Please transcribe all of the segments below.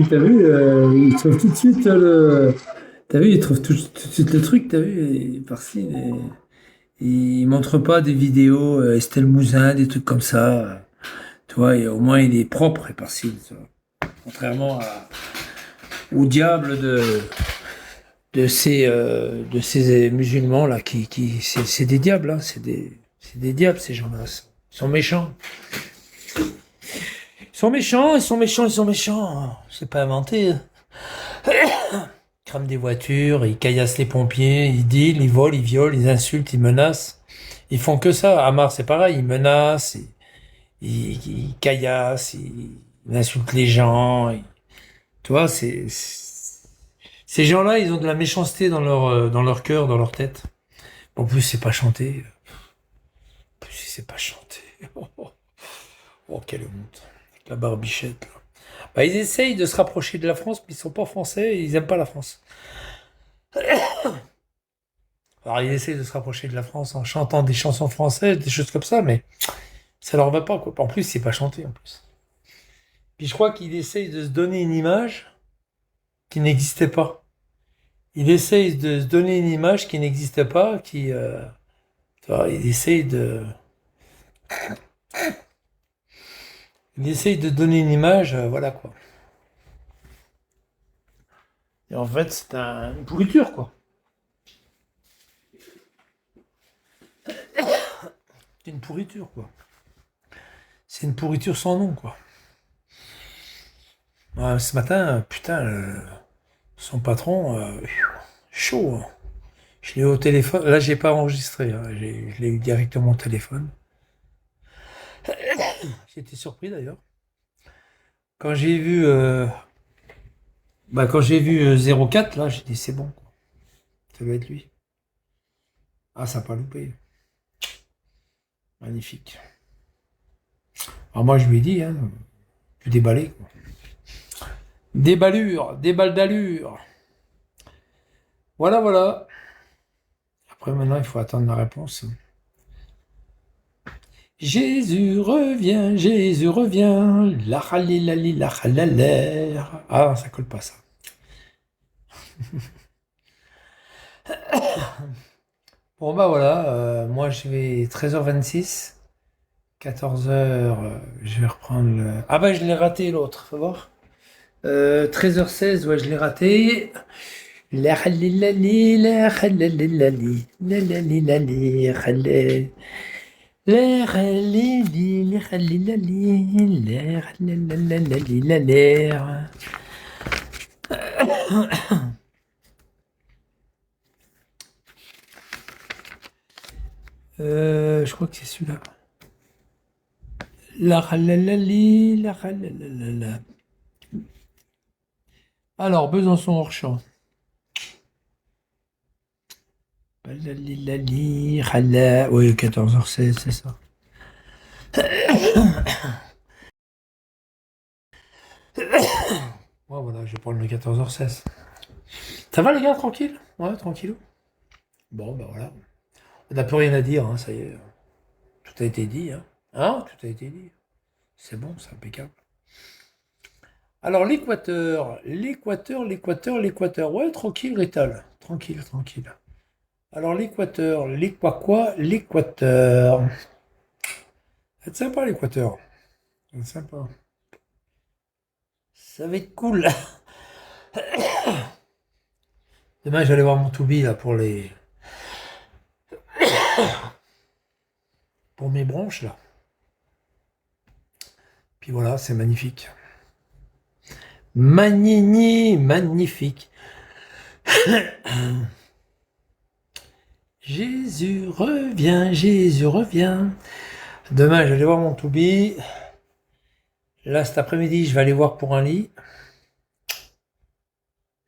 T'as vu, il trouve tout de suite le. T'as vu, il trouve tout de suite le truc, t'as vu, par-ci. Il montre pas des vidéos Estelle Mouzin, des trucs comme ça. Tu vois, et au moins il est propre et par-ci. Tu vois. Contrairement au diable de ces musulmans là, c'est des diables, hein, c'est des diables ces gens-là. Ils sont méchants. Ils sont méchants, ils sont méchants, ils sont méchants. C'est pas inventé. Ils crament des voitures, ils caillassent les pompiers, ils dealent, ils volent, ils violent, ils insultent, ils menacent. Ils font que ça. Amar, c'est pareil, ils menacent, ils caillassent, ils insultent les gens. Tu vois, ces gens-là, ils ont de la méchanceté dans leur cœur, dans leur tête. En plus, c'est pas chanté. En plus, c'est pas chanté. Oh, oh, oh, quelle honte. Avec la barbichette, là. Bah, ils essayent de se rapprocher de la France, mais ils sont pas français et ils aiment pas la France. Alors, ils essayent de se rapprocher de la France en chantant des chansons françaises, des choses comme ça, mais ça leur va pas, quoi. En plus, c'est pas chanté, en plus. Puis je crois qu'ils essayent de se donner une image qui n'existait pas. Ils essayent de se donner une image qui n'existait pas, tu vois, ils essayent de donner une image, voilà, quoi. Et en fait, une pourriture, quoi. C'est une pourriture, quoi. C'est une pourriture sans nom, quoi. Ce matin, putain, son patron, chaud, hein. Je l'ai eu au téléphone. Là, j'ai pas enregistré, hein. Je l'ai eu directement au téléphone. J'ai été surpris d'ailleurs. Quand j'ai vu, quand j'ai vu 04, là, j'ai dit c'est bon, quoi. Ça doit être lui. Ah, ça n'a pas loupé. Magnifique. Alors moi, je lui ai dit, hein, tu déballais, quoi. Déballure, déballe d'allure. Voilà, voilà. Après, maintenant, il faut attendre la réponse. Jésus revient, la halilali, la halalère. Ah, ça colle pas, ça. Bon, bah voilà, moi je vais 13h26, 14h, je vais reprendre le. Ah, bah je l'ai raté l'autre, faut voir. 13h16, ouais, je l'ai raté. La halilali, la halalali, la lalilali, halal. La halili, la halilali, la halalalali, la l'air. Je crois que c'est celui-là. La halalali, la halalalala. Alors, Besançon hors champ. Balalilali, oui, 14h16, c'est ça. Ouais, voilà, je vais prendre le 14h16. Ça va les gars, tranquille? Ouais, tranquille. Bon, bah voilà. On n'a plus rien à dire, hein, ça y est. Tout a été dit, hein. Hein, tout a été dit. C'est bon, c'est impeccable. Alors, l'Équateur. Ouais, tranquille, Rital. Tranquille, tranquille. Alors, l'Équateur. C'est sympa, l'Équateur. C'est sympa. Ça va être cool. Demain, j'allais voir mon Toubi, là, pour mes branches, là. Puis voilà, c'est magnifique. Magnifique. Jésus revient, Jésus revient. Demain, j'allais voir mon Toubi. Là, cet après-midi, je vais aller voir pour un lit.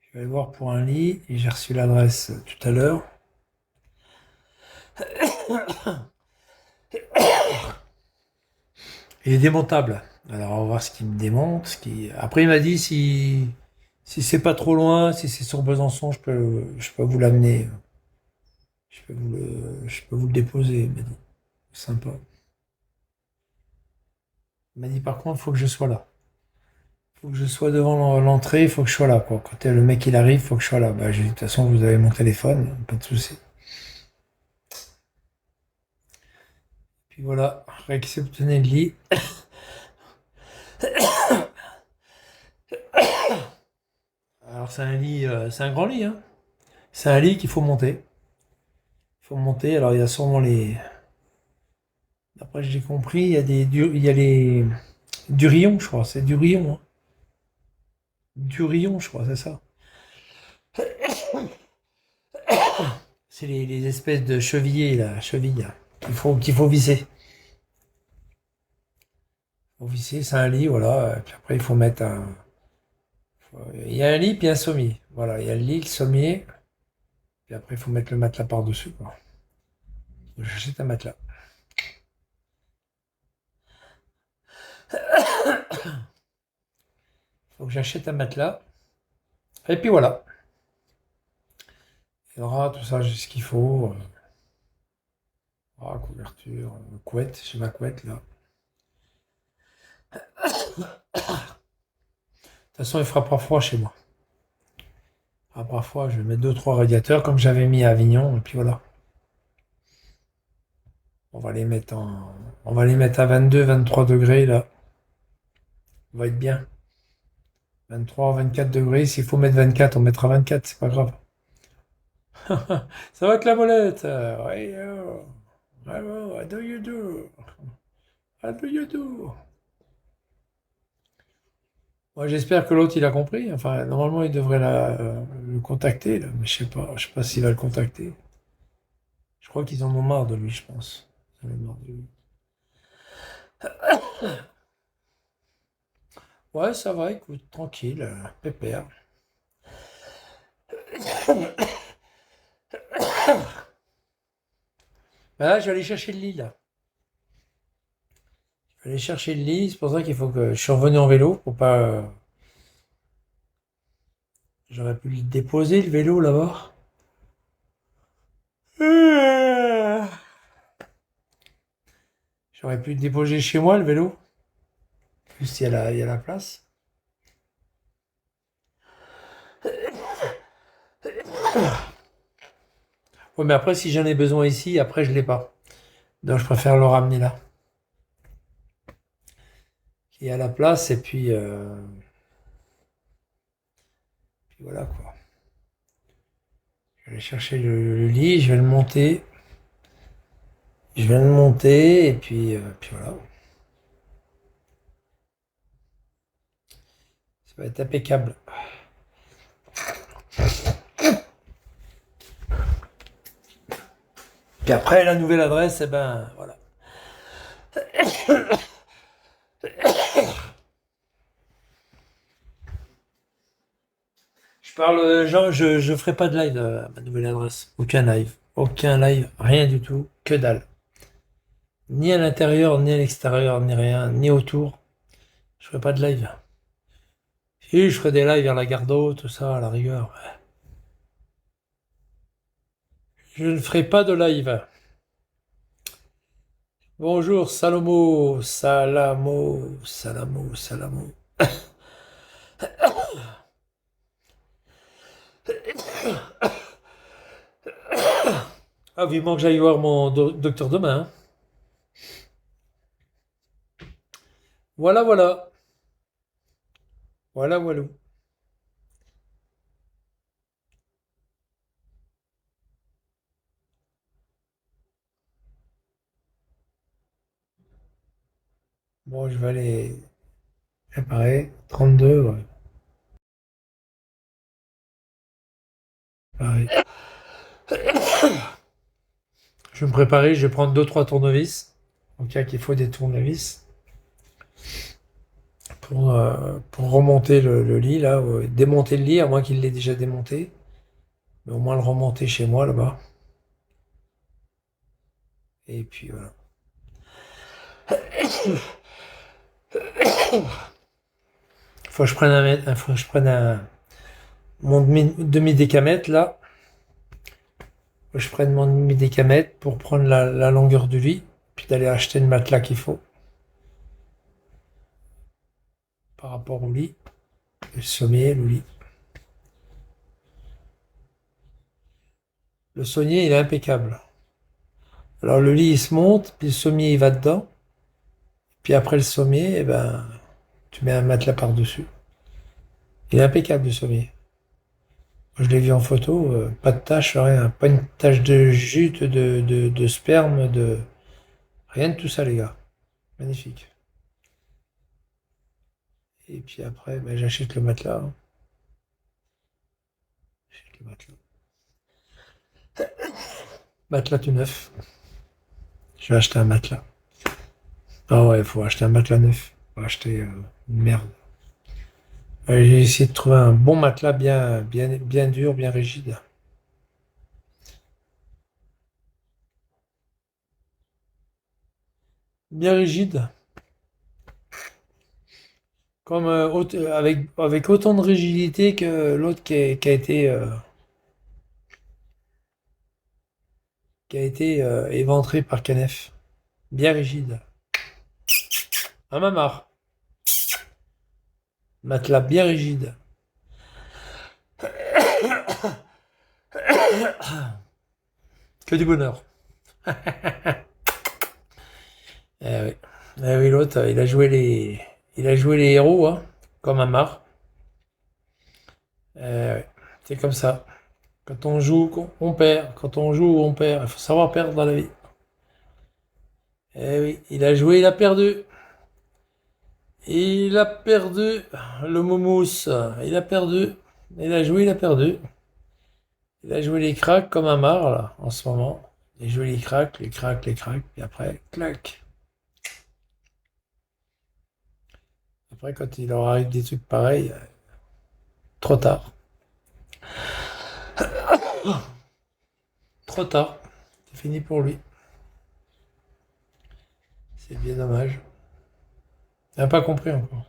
Je vais aller voir pour un lit et j'ai reçu l'adresse tout à l'heure. Il est démontable. Alors, on va voir ce qu'il me démonte. Après, il m'a dit si c'est pas trop loin, si c'est sur Besançon, je peux vous l'amener. Je peux vous le déposer, il m'a dit. Sympa. Il m'a dit par contre, il faut que je sois là. Faut que je sois devant l'entrée, il faut que je sois là, quoi. Quand le mec il arrive, il faut que je sois là. Bah, de toute façon, vous avez mon téléphone, pas de souci. Puis voilà, réceptionner le lit. Alors c'est un lit, c'est un grand lit, hein. C'est un lit qu'il faut monter. Il faut monter. Alors il y a sûrement les. D'après j'ai compris, il y a les Durillon, je crois. C'est Durillon, hein. Durillon, je crois, c'est ça. C'est les espèces de chevillers, là, chevilles, là, qu'il faut visser. Faut visser, c'est un lit, voilà. Et puis après, il faut mettre un. Il y a un lit, puis un sommier. Voilà, il y a le lit, le sommier. Puis après, il faut mettre le matelas par-dessus, quoi. J'achète un matelas. Faut que j'achète un matelas. Et puis voilà. Il y aura tout ça, j'ai ce qu'il faut. Couverture, couette, j'ai ma couette là. De toute façon, il fera pas froid chez moi. Il fera pas froid, je vais mettre deux trois radiateurs comme j'avais mis à Avignon, et puis voilà. On va les mettre on va les mettre à 22, 23 degrés là. On va être bien. 23, 24 degrés. S'il faut mettre 24, on mettra 24, c'est pas grave. Ça va être la molette. Ouais, ouais, what do you do? What do you do? Moi, j'espère que l'autre, il a compris. Enfin, normalement, il devrait le contacter, là. Mais je sais pas. Je sais pas s'il va le contacter. Je crois qu'ils en ont marre de lui, je pense. Ils en ont marre de lui. Ouais, ça va, écoute, tranquille, pépère. Ben là, je vais aller chercher le lit, là. Je vais aller chercher le lit, c'est pour ça qu'il faut que... Je suis revenu en vélo, pour pas... J'aurais pu le déposer, le vélo, là-bas. J'aurais pu le déposer chez moi, le vélo. Plus, il y a la place. Ouais, mais après, si j'en ai besoin ici, après, je l'ai pas. Donc, je préfère le ramener là. Il y a la place, et puis voilà, quoi. Je vais aller chercher le lit, je vais le monter. Je vais le monter, et puis voilà. Ça va être impeccable. Puis après, la nouvelle adresse, eh ben, voilà. Je parle, genre, je ferai pas de live à ma nouvelle adresse. Aucun live. Aucun live, rien du tout. Que dalle. Ni à l'intérieur, ni à l'extérieur, ni rien, ni autour. Je ferai pas de live. Si, je ferai des lives vers la Gardeau, tout ça, à la rigueur. Je ne ferai pas de live. Bonjour, Salomo, Salamo, Salamo, Salamo. Ah, vivement que j'aille voir mon docteur demain, hein. Voilà, voilà. Voilà, voilà. Bon, je vais aller préparer. 32, ouais. Pareil. Je vais me préparer, je vais prendre deux trois tournevis. En cas qu'il faut des tournevis. Pour remonter le lit, là. Démonter le lit, à moins qu'il l'ait déjà démonté. Mais au moins le remonter chez moi, là-bas. Et puis voilà. Faut que je prenne faut que je prenne mon demi-décamètre, là. Faut que je prenne mon demi-décamètre pour prendre la longueur du lit. Puis d'aller acheter le matelas qu'il faut. par rapport au lit. Le sommier, le lit. Le sommier, il est impeccable. Alors le lit, il se monte, puis le sommier, il va dedans. Puis après le sommier, eh ben, tu mets un matelas par-dessus. Il est impeccable, le sommier. Moi, je l'ai vu en photo, pas de tache, rien. Pas une tache de jute, de sperme, de... Rien de tout ça, les gars. Magnifique. Et puis après, ben, j'achète le matelas, hein. J'achète le matelas. Matelas tout neuf. Je vais acheter un matelas. Ah ouais, il faut acheter un matelas neuf. Faut acheter une merde. J'ai essayé de trouver un bon matelas bien dur, bien rigide. Bien rigide. Comme avec autant de rigidité que l'autre qui a été éventré par Canef. Bien rigide. Un mamar. Matelas bien rigide. Que du bonheur. Oui. Eh oui, l'autre, il a joué les héros, hein, comme un mar. Ouais. C'est comme ça. Quand on joue, on perd. Quand on joue, on perd. Il faut savoir perdre dans la vie. Eh oui, il a joué, il a perdu. Il a perdu. Le Moumous, il a perdu. Il a joué, il a perdu. Il a joué les cracks comme un mar, là, en ce moment. Il a joué les cracks, les cracks, les cracks. Puis après, clac. Après, quand il leur arrive des trucs pareils, trop tard. Trop tard. C'est fini pour lui. C'est bien dommage. Il n'a pas compris encore.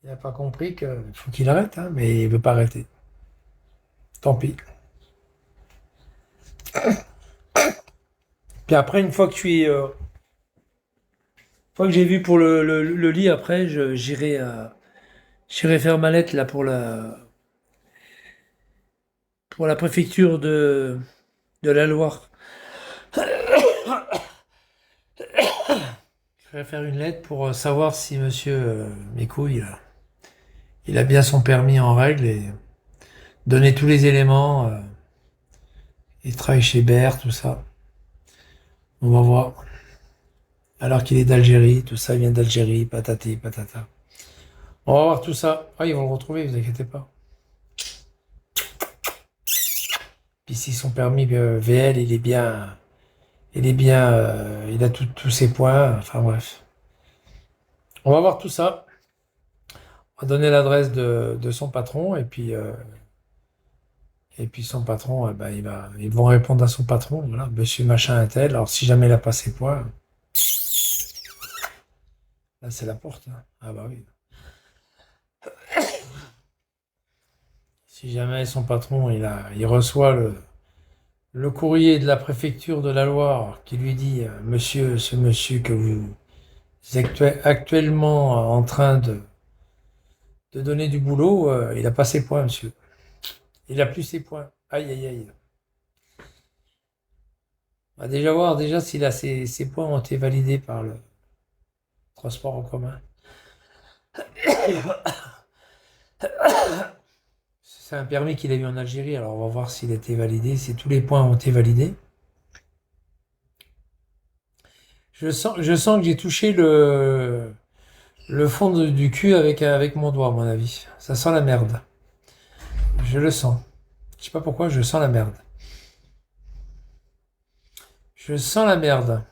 Il n'a pas compris qu'il faut qu'il arrête, hein, mais il veut pas arrêter. Tant pis. Puis après, une fois que j'ai vu pour le lit, après, j'irai faire ma lettre là pour la préfecture de la Loire. J'irai faire une lettre pour savoir si monsieur mes couilles, là, il a bien son permis en règle et donner tous les éléments. Il travaille chez BR, tout ça. On va voir. Alors qu'il est d'Algérie, tout ça vient d'Algérie, patati, patata. On va voir tout ça. Ah, ils vont le retrouver, vous inquiétez pas. Puis si son permis VL, il a tous ses points. Enfin bref. On va voir tout ça. On va donner l'adresse de son patron et puis son patron, ben, ils vont répondre à son patron. Voilà, monsieur machin un tel. Alors si jamais il a pas ses points, là c'est la porte, hein. Ah bah oui. Si jamais son patron, il reçoit le courrier de la préfecture de la Loire qui lui dit, monsieur, ce monsieur que vous êtes actuellement en train de donner du boulot, il n'a pas ses points, monsieur. Il a plus ses points. Aïe, aïe, aïe. On va déjà voir déjà s'il a ses points ont été validés par le transport en commun. C'est un permis qu'il a eu en Algérie, alors on va voir s'il a été validé, si tous les points ont été validés. Je sens que j'ai touché le fond du cul avec mon doigt, à mon avis. Ça sent la merde. Je le sens. Je sais pas pourquoi, je sens la merde. Je sens la merde.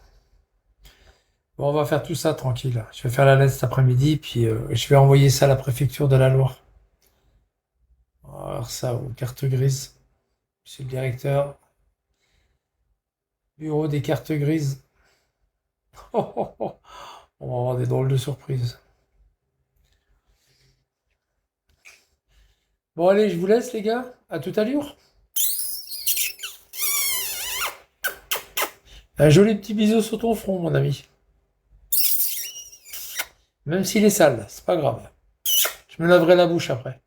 Bon, on va faire tout ça tranquille. Je vais faire la lettre cet après-midi, puis je vais envoyer ça à la préfecture de la Loire. On va voir ça aux cartes grises. Monsieur le directeur, bureau des cartes grises. Oh, oh, oh. On va avoir des drôles de surprises. Bon, allez, je vous laisse, les gars. À tout à l'heure. Un joli petit bisou sur ton front, mon ami. Même s'il est sale, c'est pas grave. Je me laverai la bouche après.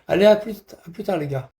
Allez, à plus tard, les gars.